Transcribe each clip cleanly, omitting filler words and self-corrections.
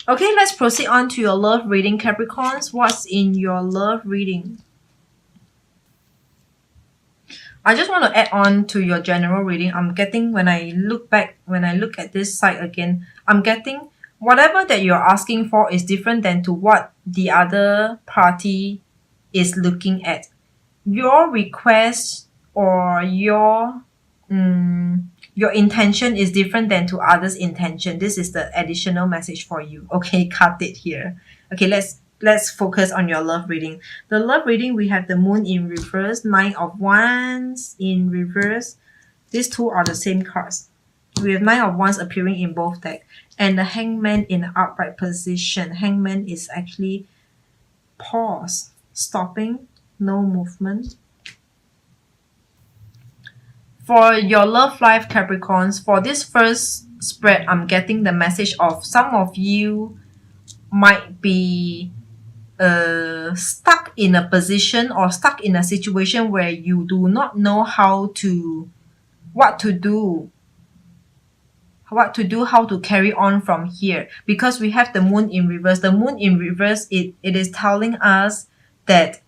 Okay, let's proceed on to your love reading, Capricorns. What's in your love reading? I just want to add on to your general reading. I'm getting, when I look at this side again, I'm getting whatever that you're asking for is different than to what the other party is looking at. Your request or your intention is different than to others' intention. This is the additional message for you. Okay, cut it here. Okay, let's focus on your love reading. The love reading, we have the moon in reverse, Nine of Wands in reverse. These two are the same cards. We have Nine of Wands appearing in both decks, and the Hangman in the upright position. Hangman is actually pause, stopping, no movement. For your love life, Capricorns, for this first spread, I'm getting the message of some of you might be stuck in a position or stuck in a situation where you do not know how to how to carry on from here, because we have the moon in reverse. The moon in reverse, it is telling us that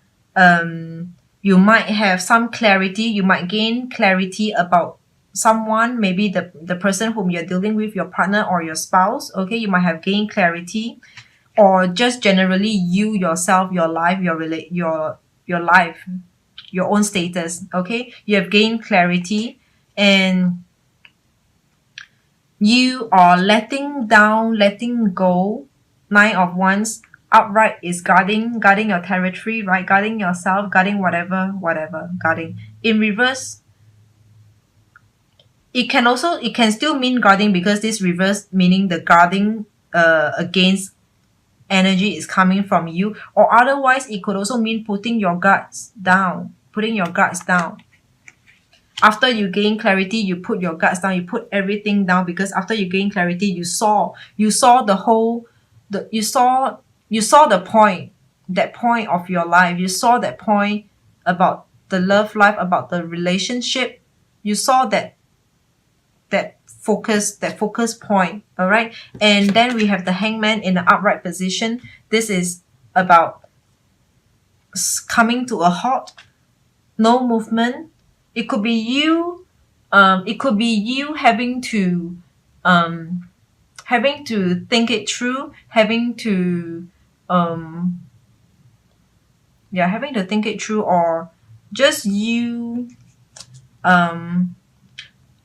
you might have some clarity, you might gain clarity about someone, maybe the person whom you're dealing with, your partner or your spouse. Okay, you might have gained clarity, or just generally you yourself, your life, your life, your own status. Okay, you have gained clarity and you are letting down, letting go. Nine of Wands upright is guarding your territory, right? Guarding yourself, guarding whatever, guarding. In reverse, it can still mean guarding, because this reverse meaning the guarding against energy is coming from you, or otherwise it could also mean putting your guards down. After you gain clarity, you put your guards down, you put everything down, because after you gain clarity, you saw the whole, you saw the point, that point of your life. You saw that point about the love life, about the relationship. You saw that focus point. All right. And then we have the Hangman in the upright position. This is about coming to a halt, no movement. It could be you having to think it through, having to think it through, or just you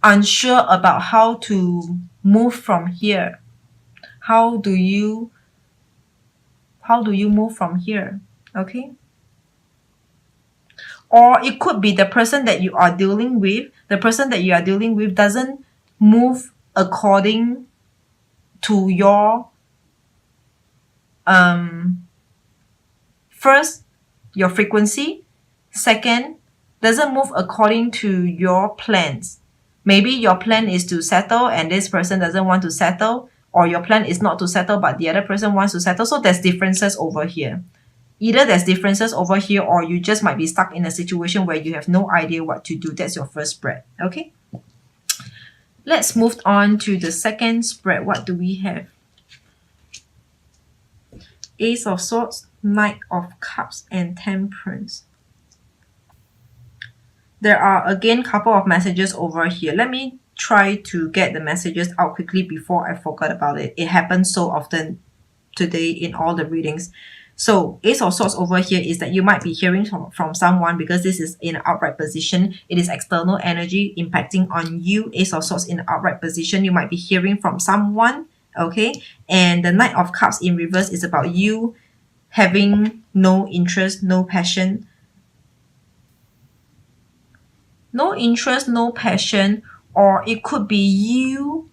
unsure about how to move from here. How do you move from here? Okay. Or it could be the person that you are dealing with. The person that you are dealing with doesn't move according to your first, your frequency. Second, doesn't move according to your plans. Maybe your plan is to settle and this person doesn't want to settle, or your plan is not to settle but the other person wants to settle. So there's differences over here. Either there's differences over here, or you just might be stuck in a situation where you have no idea what to do. That's your first spread. Okay. Let's move on to the second spread. What do we have? Ace of Swords, Knight of Cups, and Temperance. There are again a couple of messages over here. Let me try to get the messages out quickly before I forget about it. It happens so often today in all the readings. So Ace of Swords over here is that you might be hearing from someone, because this is in an upright position. It is external energy impacting on you. Ace of Swords in an upright position. You might be hearing from someone. Okay. And the Knight of Cups in reverse is about you having no interest, no passion. No interest, no passion, or it could be you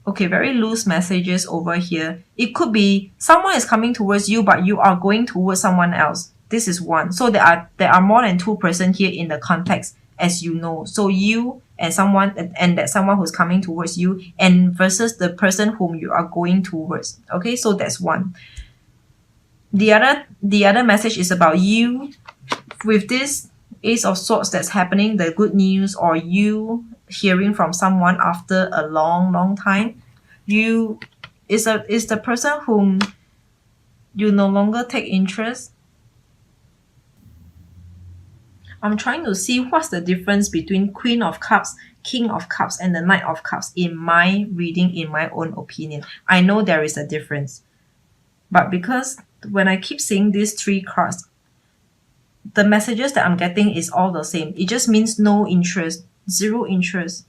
okay, very loose messages over here. It could be someone is coming towards you, but you are going towards someone else. This is one. So there are more than two persons here in the context, as you know. So you and someone, and that someone who's coming towards you, and versus the person whom you are going towards. Okay, so that's one. The other message is about you with this Ace of Swords that's happening, the good news, or you hearing from someone after a long time. You is the person whom you no longer take interest. I'm trying to see what's the difference between Queen of Cups, King of Cups, and the Knight of Cups in my reading, in my own opinion. I know there is a difference. But because when I keep seeing these three cards, the messages that I'm getting is all the same. It just means no interest, zero interest.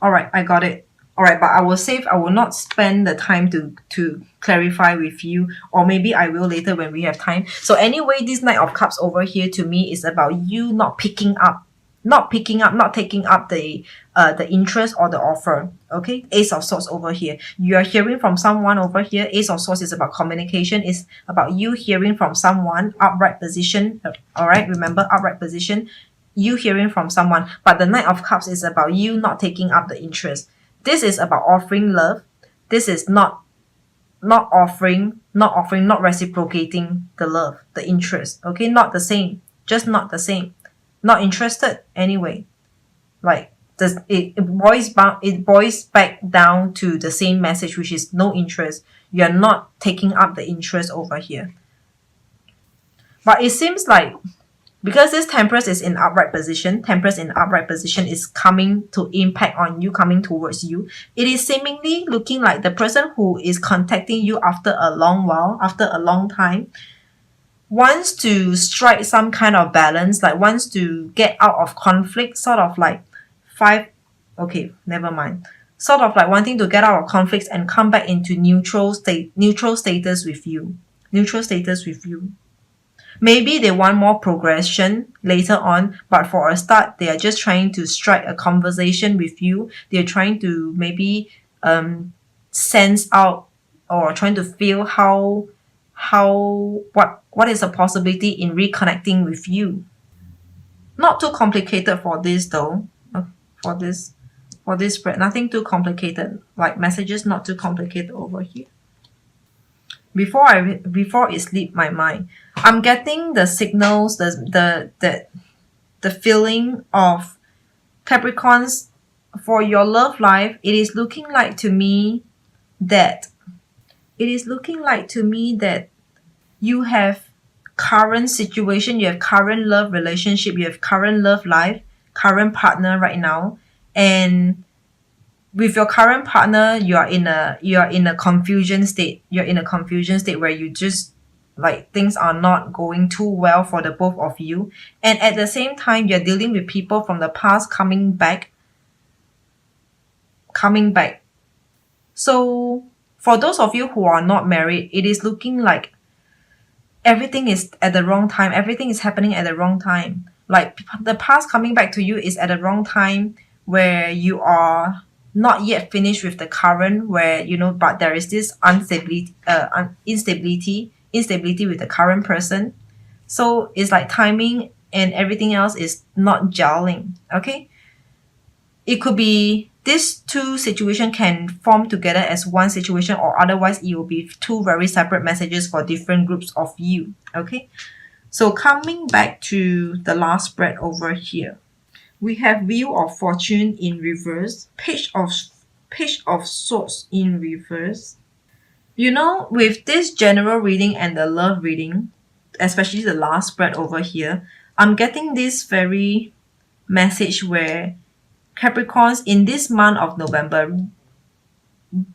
All right, I got it. All right, but I will not spend the time to clarify with you, or maybe I will later when we have time. So anyway, this Knight of Cups over here to me is about you not taking up the interest or the offer. Okay, Ace of Swords over here. You are hearing from someone over here. Ace of Swords is about communication. Is about you hearing from someone. Upright position. All right, remember upright position. You hearing from someone. But the Knight of Cups is about you not taking up the interest. This is about offering love. This is not offering, not reciprocating the love, the interest. Okay, not the same. Just not the same. Not interested anyway. Like it boils back down to the same message, which is no interest. You're not taking up the interest over here. But it seems like because this Temperance is in upright position, Temperance in upright position is coming to impact on you, coming towards you. It is seemingly looking like the person who is contacting you after a long while, after a long time, wants to strike some kind of balance, like wants to get out of conflict, sort of like never mind. Sort of like wanting to get out of conflicts and come back into neutral status with you. Neutral status with you. Maybe they want more progression later on, but for a start, they are just trying to strike a conversation with you. They're trying to maybe sense out or trying to feel what is a possibility in reconnecting with you. Not too complicated for this though. For this spread, nothing too complicated. Like messages not too complicated over here. Before it slipped my mind, I'm getting the signals, the feeling of Capricorns for your love life. It is looking like to me that you have current situation, you have current love relationship, you have current love life, current partner right now, and with your current partner, you are in a confusion state. You're in a confusion state where you just like things are not going too well for the both of you, and at the same time, you're dealing with people from the past coming back. So for those of you who are not married, it is looking like everything is at the wrong time. Everything is happening at the wrong time. Like the past coming back to you is at the wrong time where you are not yet finished with the current, where but there is this instability with the current person. So it's like timing and everything else is not gelling. Okay, it could be these two situations can form together as one situation, or otherwise it will be two very separate messages for different groups of you. Okay, so coming back to the last spread over here, we have Wheel of Fortune in reverse, Page of Swords in reverse. With this general reading and the love reading, especially the last spread over here, I'm getting this very message where Capricorns in this month of November,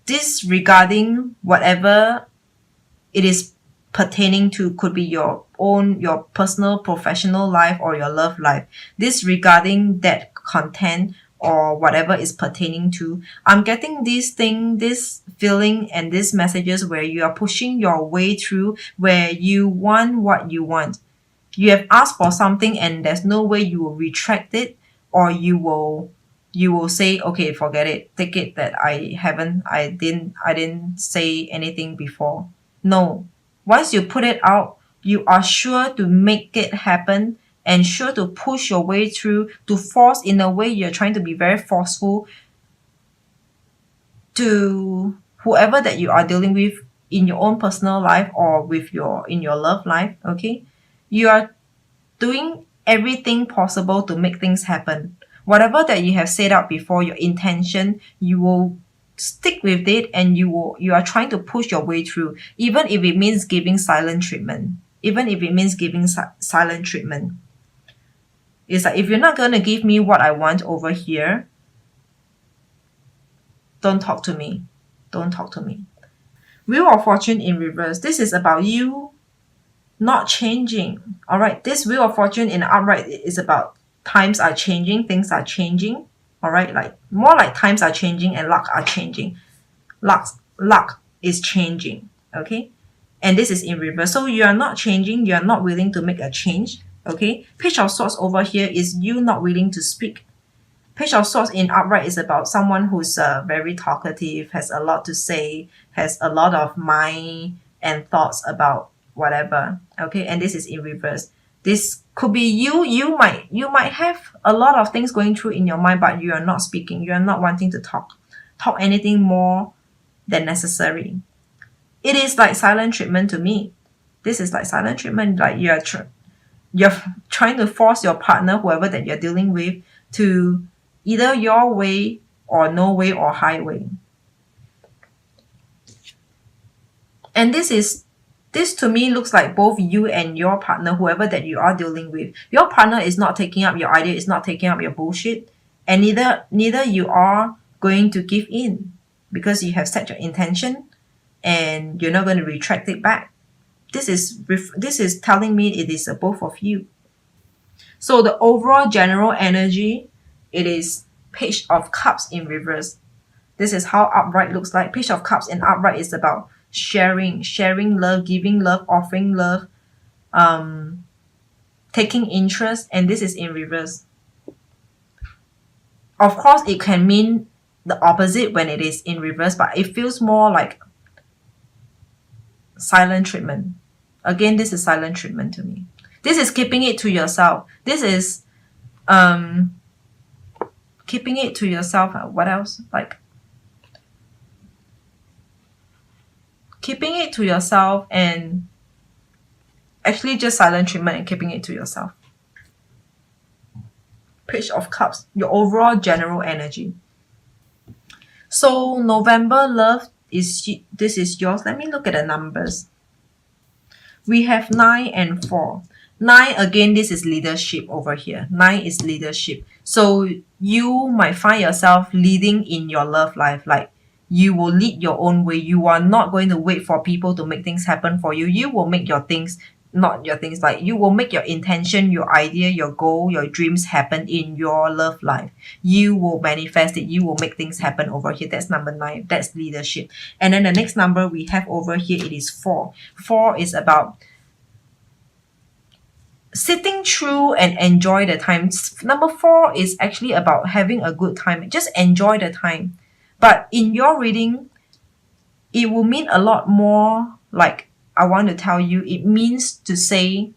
disregarding whatever it is pertaining to, could be your personal, professional life or your love life, disregarding that content or whatever is pertaining to, I'm getting this feeling and these messages where you are pushing your way through, where you want what you want. You have asked for something and there's no way you will retract it, or you will say, okay, forget it, take it that I didn't say anything before. No. Once you put it out, you are sure to make it happen and sure to push your way through, to force, in a way you're trying to be very forceful to whoever that you are dealing with in your own personal life or in your love life. Okay, you are doing everything possible to make things happen. whatever that you have set out before, your intention, you will stick with it, and you are trying to push your way through, even if it means giving silent treatment. Even if it means giving silent treatment. It's like, if you're not going to give me what I want over here, don't talk to me. Don't talk to me. Wheel of Fortune in reverse. This is about you not changing. All right. This Wheel of Fortune in upright is about times are changing, things are changing. All right. Like more like times are changing and luck are changing. Luck is changing. Okay. And this is in reverse. So you are not changing. You are not willing to make a change. Okay. Page of Swords over here is you not willing to speak. Page of Swords in upright is about someone who's very talkative, has a lot to say, has a lot of mind and thoughts about whatever. Okay, and this is in reverse. This could be you. You might have a lot of things going through in your mind, but you are not speaking. You are not wanting to talk anything more than necessary. It is like silent treatment to me. This is like silent treatment. Like you're trying to force your partner, whoever that you're dealing with, to either your way or no way or highway. And this to me looks like both you and your partner, whoever that you are dealing with. Your partner is not taking up your idea, is not taking up your bullshit, and neither you are going to give in, because you have set your intention and you're not going to retract it back. This is telling me it is both of you. So the overall general energy, it is Page of Cups in reverse. This is how upright looks like. Page of Cups in upright is about sharing love, giving love, offering love, taking interest, and this is in reverse. Of course, it can mean the opposite when it is in reverse, but it feels more like silent treatment. Again, this is silent treatment to me. This is keeping it to yourself. This is keeping it to yourself. What else? Like keeping it to yourself and actually just silent treatment and keeping it to yourself. Page of Cups, your overall general energy. So November love this is yours. Let me look at the numbers. We have 9 and 4. 9, again, this is leadership over here. 9 is leadership. So you might find yourself leading in your love life. Like you will lead your own way. You are not going to wait for people to make things happen for you. You will make your things, not your things, like you will make your intention, your idea, your goal, your dreams happen in your love life. You will manifest it. You will make things happen over here. That's number 9. That's leadership. And then the next number we have over here, it is 4. 4 is about sitting through and enjoy the time. Number 4 is actually about having a good time. Just enjoy the time. But in your reading, it will mean a lot more. Like I want to tell you, it means to say,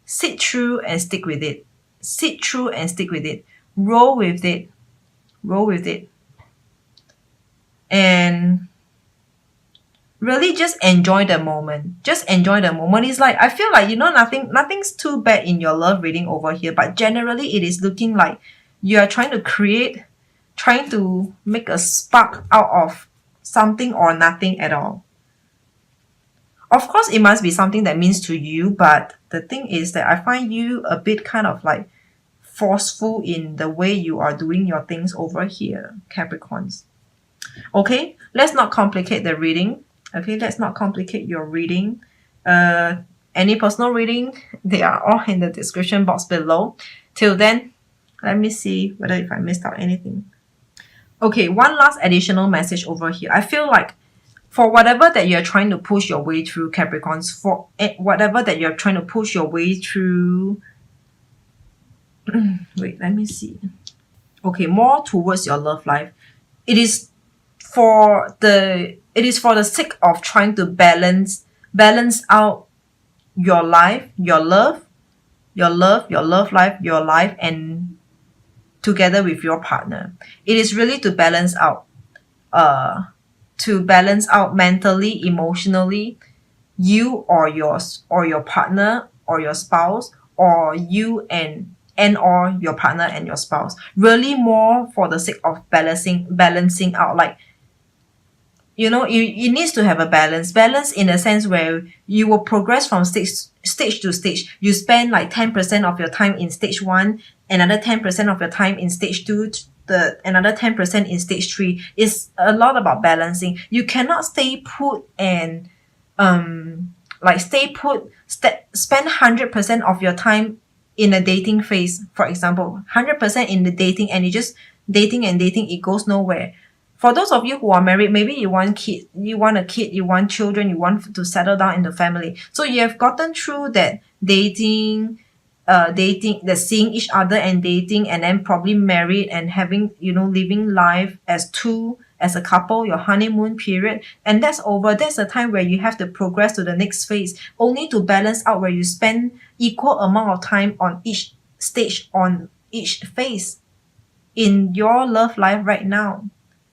sit through and stick with it. Sit through and stick with it. Roll with it. Roll with it. And really just enjoy the moment. Just enjoy the moment. It's like, I feel like, nothing's too bad in your love reading over here, but generally it is looking like you are trying to make a spark out of something or nothing at all. Of course, it must be something that means to you, but the thing is that I find you a bit kind of like forceful in the way you are doing your things over here, Capricorns. Okay, let's not complicate the reading. Okay, let's not complicate your reading. Any personal reading, they are all in the description box below. Till then, let me see whether if I missed out anything. Okay, one last additional message over here. I feel like for whatever that you're trying to push your way through, Capricorns, for whatever that you're trying to push your way through, wait, let me see. Okay, more towards your love life. It is for the sake of trying to balance out your life, your love life, your life, and together with your partner. It is really to balance out mentally, emotionally, you or your partner or your spouse, or you and and or your partner and your spouse. Really more for the sake of balancing out. Like, you know, it needs to have a balance in a sense where you will progress from stage to stage. You spend like 10% of your time in stage 1, another 10% of your time in stage 2, another 10% in stage 3. It's a lot about balancing. You cannot stay put and spend 100% of your time in a dating phase, for example, 100% in the dating, and you just dating and dating, it goes nowhere. For those of you who are married, maybe you want a kid, you want children, you want to settle down in the family. So you have gotten through that dating, the seeing each other and dating, and then probably married and having, you know, living life as a couple, your honeymoon period, and that's over. That's the time where you have to progress to the next phase, only to balance out where you spend equal amount of time on each stage, on each phase in your love life right now.